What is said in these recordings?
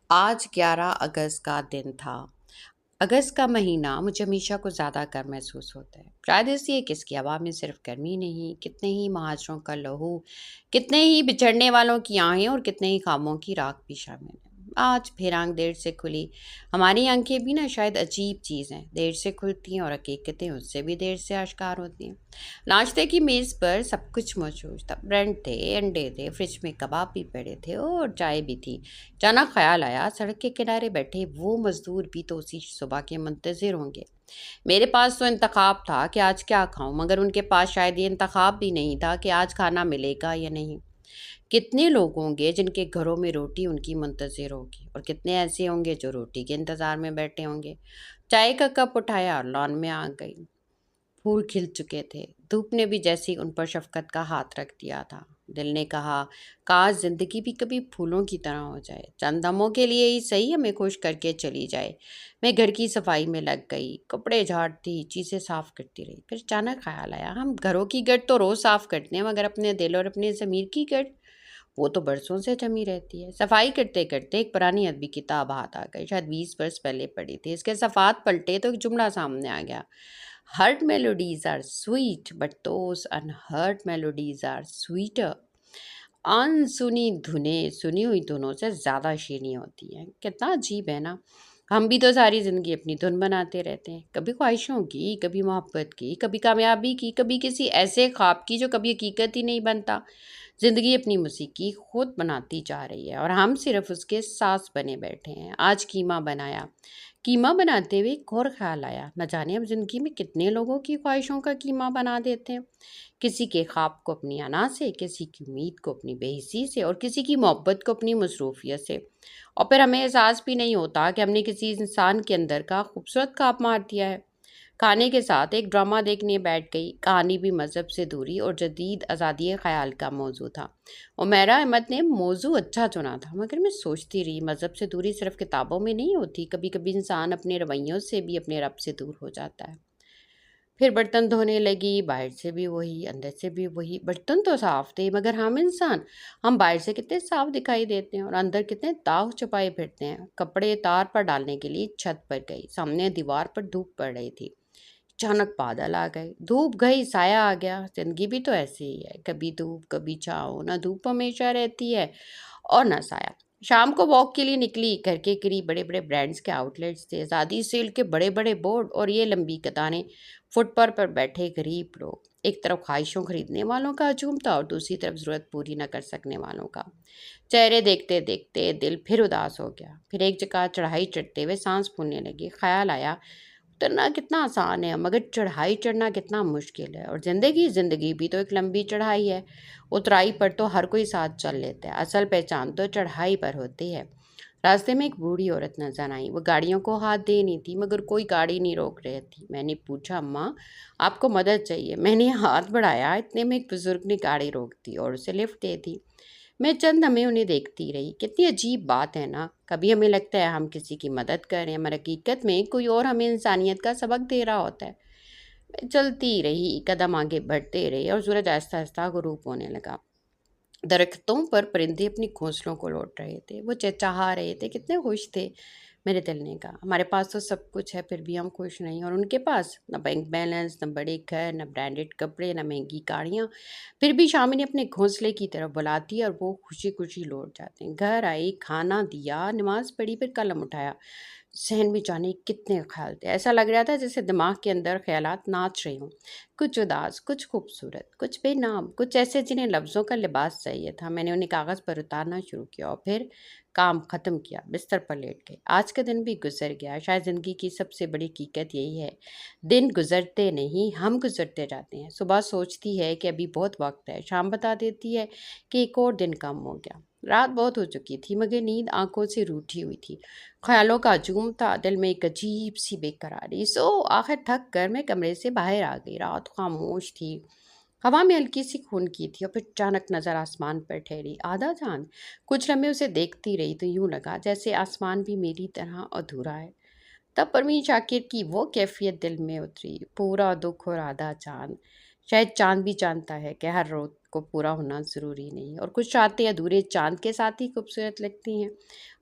آج 11 اگست کا دن تھا۔ اگست کا مہینہ مجھے ہمیشہ کچھ زیادہ گرم محسوس ہوتا ہے، شاید اس لیے کہ اس کی ہوا میں صرف گرمی نہیں، کتنے ہی مہاجروں کا لہو، کتنے ہی بچھڑنے والوں کی آہیں اور کتنے ہی خوابوں کی راکھ بھی شامل ہے۔ آج پھر آنکھ دیر سے کھلی۔ ہماری آنکھیں بھی نا شاید عجیب چیز ہیں، دیر سے کھلتی ہیں اور حقیقتیں اس سے بھی دیر سے آشکار ہوتی ہیں۔ ناشتے کی میز پر سب کچھ موجود تھا، بریڈ تھے، انڈے تھے، فریج میں کباب بھی پڑے تھے اور چائے بھی تھی۔ اچانک خیال آیا، سڑک کے کنارے بیٹھے وہ مزدور بھی تو اسی صبح کے منتظر ہوں گے۔ میرے پاس تو انتخاب تھا کہ آج کیا کھاؤں، مگر ان کے پاس شاید یہ انتخاب بھی نہیں تھا کہ آج کھانا ملے گا یا نہیں۔ کتنے لوگ ہوں گے جن کے گھروں میں روٹی ان کی منتظر ہوگی، اور کتنے ایسے ہوں گے جو روٹی کے انتظار میں بیٹھے ہوں گے۔ چائے کا کپ اٹھایا اور لان میں آ گئی۔ پھول کھل چکے تھے، دھوپ نے بھی جیسی ان پر شفقت کا ہاتھ رکھ دیا تھا۔ دل نے کہا، کاش زندگی بھی کبھی پھولوں کی طرح ہو جائے، چند دموں کے لیے ہی صحیح ہمیں خوش کر کے چلی جائے۔ میں گھر کی صفائی میں لگ گئی، کپڑے جھاڑتی، چیزیں صاف کرتی رہی۔ پھر اچانک خیال آیا، ہم گھروں کی گرد تو روز صاف کرتے ہیں، مگر اپنے دل اور اپنے ضمیر کی گرد وہ تو برسوں سے جمی رہتی ہے۔ صفائی کرتے کرتے ایک پرانی ادبی کتاب ہاتھ آ گئی، شاید 20 برس پہلے پڑھی تھی۔ اس کے صفحات پلٹے تو ایک جملہ سامنے آ گیا: Heard melodies are sweet, but those unheard melodies are sweeter. ان سنی دھنیں سنی ہوئی دھنوں سے زیادہ شیریں ہوتی ہیں۔ کتنا عجیب ہے نا، ہم بھی تو ساری زندگی اپنی دھن بناتے رہتے ہیں، کبھی خواہشوں کی، کبھی محبت کی، کبھی کامیابی کی، کبھی کسی ایسے خواب کی جو کبھی حقیقت ہی نہیں بنتا۔ زندگی اپنی موسیقی خود بناتی جا رہی ہے اور ہم صرف اس کے ساز بنے بیٹھے ہیں۔ آج قیمہ بنایا، قیمہ بناتے ہوئے ایک اور خیال آیا، نہ جانے ہم زندگی میں کتنے لوگوں کی خواہشوں کا قیمہ بنا دیتے ہیں۔ کسی کے خواب کو اپنی انا سے، کسی کی امید کو اپنی بے حسی سے، اور کسی کی محبت کو اپنی مصروفیت سے، اور پھر ہمیں احساس بھی نہیں ہوتا کہ ہم نے کسی انسان کے اندر کا خوبصورت خواب مار دیا ہے۔ کھانے کے ساتھ ایک ڈرامہ دیکھنے بیٹھ گئی، کہانی بھی مذہب سے دوری اور جدید آزادی خیال کا موضوع تھا۔ عمیرہ احمد نے موضوع اچھا چنا تھا، مگر میں سوچتی رہی، مذہب سے دوری صرف کتابوں میں نہیں ہوتی، کبھی کبھی انسان اپنے رویوں سے بھی اپنے رب سے دور ہو جاتا ہے۔ پھر برتن دھونے لگی، باہر سے بھی وہی، اندر سے بھی وہی۔ برتن تو صاف تھے، مگر ہم انسان، ہم باہر سے کتنے صاف دکھائی دیتے ہیں اور اندر کتنے داغ چھپائے پھرتے ہیں۔ کپڑے تار پر ڈالنے کے لیے چھت پر گئی، سامنے دیوار پر دھوپ پڑ رہی تھی۔ اچانک بادل آ گئے، دھوپ گئی، سایہ آ گیا۔ زندگی بھی تو ایسے ہی ہے، کبھی دھوپ کبھی چھاؤں، نہ دھوپ ہمیشہ رہتی ہے اور نہ سایہ۔ شام کو واک کے لیے نکلی، گھر کے قریب بڑے بڑے برانڈز کے آؤٹ لیٹس تھے، آزادی سیل کے بڑے بڑے بورڈ اور یہ لمبی قطاریں، فٹ پر بیٹھے غریب لوگ۔ ایک طرف خواہشوں خریدنے والوں کا ہجوم تھا اور دوسری طرف ضرورت پوری نہ کر سکنے والوں کا۔ چہرے دیکھتے دیکھتے دل پھر اداس ہو گیا۔ پھر ایک جگہ چڑھائی چڑھتے ہوئے سانس پھولنے لگی، خیال آیا، اترنا کتنا آسان ہے مگر چڑھائی چڑھنا کتنا مشکل ہے، اور زندگی بھی تو ایک لمبی چڑھائی ہے۔ اترائی پر تو ہر کوئی ساتھ چل لیتا ہے، اصل پہچان تو چڑھائی پر ہوتی ہے۔ راستے میں ایک بوڑھی عورت نظر آئی، وہ گاڑیوں کو ہاتھ دے نہیں تھی، مگر کوئی گاڑی نہیں روک رہی تھی۔ میں نے پوچھا، اماں آپ کو مدد چاہیے؟ میں نے ہاتھ بڑھایا، اتنے میں ایک بزرگ نے گاڑی روک دی اور اسے لفٹ دے دی۔ میں چند لمحے انہیں دیکھتی رہی۔ کتنی عجیب بات ہے نا، کبھی ہمیں لگتا ہے ہم کسی کی مدد کر رہے ہیں، مگر حقیقت میں کوئی اور ہمیں انسانیت کا سبق دے رہا ہوتا ہے۔ میں چلتی رہی، قدم آگے بڑھتے رہے اور سورج آہستہ آہستہ غروب ہونے لگا۔ درختوں پر پرندے اپنی گھونسلوں کو لوٹ رہے تھے، وہ چہچہا رہے تھے، کتنے خوش تھے۔ میرے دل نے کہا، ہمارے پاس تو سب کچھ ہے پھر بھی ہم خوش نہیں، اور ان کے پاس نہ بینک بیلنس، نہ بڑے گھر، نہ برانڈڈ کپڑے، نہ مہنگی گاڑیاں، پھر بھی شام انہیں اپنے گھونسلے کی طرف بلاتی ہے اور وہ خوشی خوشی لوٹ جاتے ہیں۔ گھر آئی، کھانا دیا، نماز پڑھی، پھر قلم اٹھایا۔ ذہن میں جانے کتنے خیال تھے، ایسا لگ رہا تھا جیسے دماغ کے اندر خیالات ناچ رہے ہوں، کچھ اداس، کچھ خوبصورت، کچھ بے نام، کچھ ایسے جنہیں لفظوں کا لباس چاہیے تھا۔ میں نے انہیں کاغذ پر اتارنا شروع کیا اور پھر کام ختم کیا، بستر پر لیٹ گئی۔ آج کا دن بھی گزر گیا۔ شاید زندگی کی سب سے بڑی حقیقت یہی ہے، دن گزرتے نہیں، ہم گزرتے جاتے ہیں۔ صبح سوچتی ہے کہ ابھی بہت وقت ہے، شام بتا دیتی ہے کہ ایک اور دن کم ہو گیا۔ رات بہت ہو چکی تھی، مگر نیند آنکھوں سے روٹھی ہوئی تھی، خیالوں کا ہجوم تھا، دل میں ایک عجیب سی بے قراری۔ آخر تھک کر میں کمرے سے باہر آ گئی۔ رات خاموش تھی، ہوا میں ہلکی سی خنکی تھی، اور پھر اچانک نظر آسمان پر ٹھہری، آدھا چاند۔ کچھ لمحے اسے دیکھتی رہی تو یوں لگا جیسے آسمان بھی میری طرح ادھورا ہے۔ تب پروین شاکر کی وہ کیفیت دل میں اتری، پورا دکھ اور آدھا چاند۔ شاید چاند بھی جانتا ہے کہ ہر روز کو پورا ہونا ضروری نہیں، اور کچھ راتیں ادھورے چاند کے ساتھ ہی خوبصورت لگتی ہیں،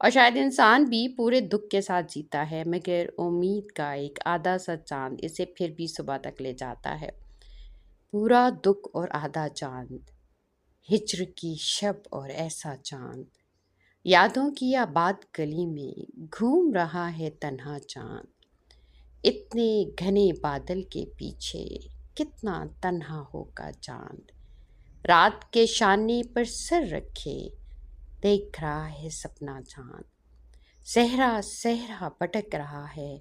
اور شاید انسان بھی پورے دکھ کے ساتھ جیتا ہے، مگر امید کا ایک آدھا سا چاند اسے پھر بھی صبح تک لے جاتا ہے۔ پورا دکھ اور آدھا چاند، ہجر کی شب اور ایسا چاند، یادوں کی آباد گلی میں گھوم رہا ہے تنہا چاند، اتنے گھنے بادل کے پیچھے کتنا تنہا ہوگا چاند، رات کے شانے پر سر رکھے دیکھ رہا ہے سپنا چاند، صحرا صحرا بھٹک رہا ہے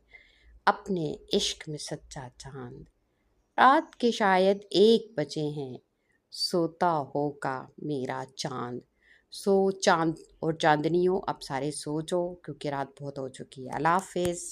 اپنے عشق میں سچا چاند، رات کے شاید 1 بجے ہیں، سوتا ہوگا میرا چاند۔ سو چاند اور چاندنیوں اب سارے سو جاؤ کیونکہ رات بہت ہو چکی ہے۔ اللہ حافظ۔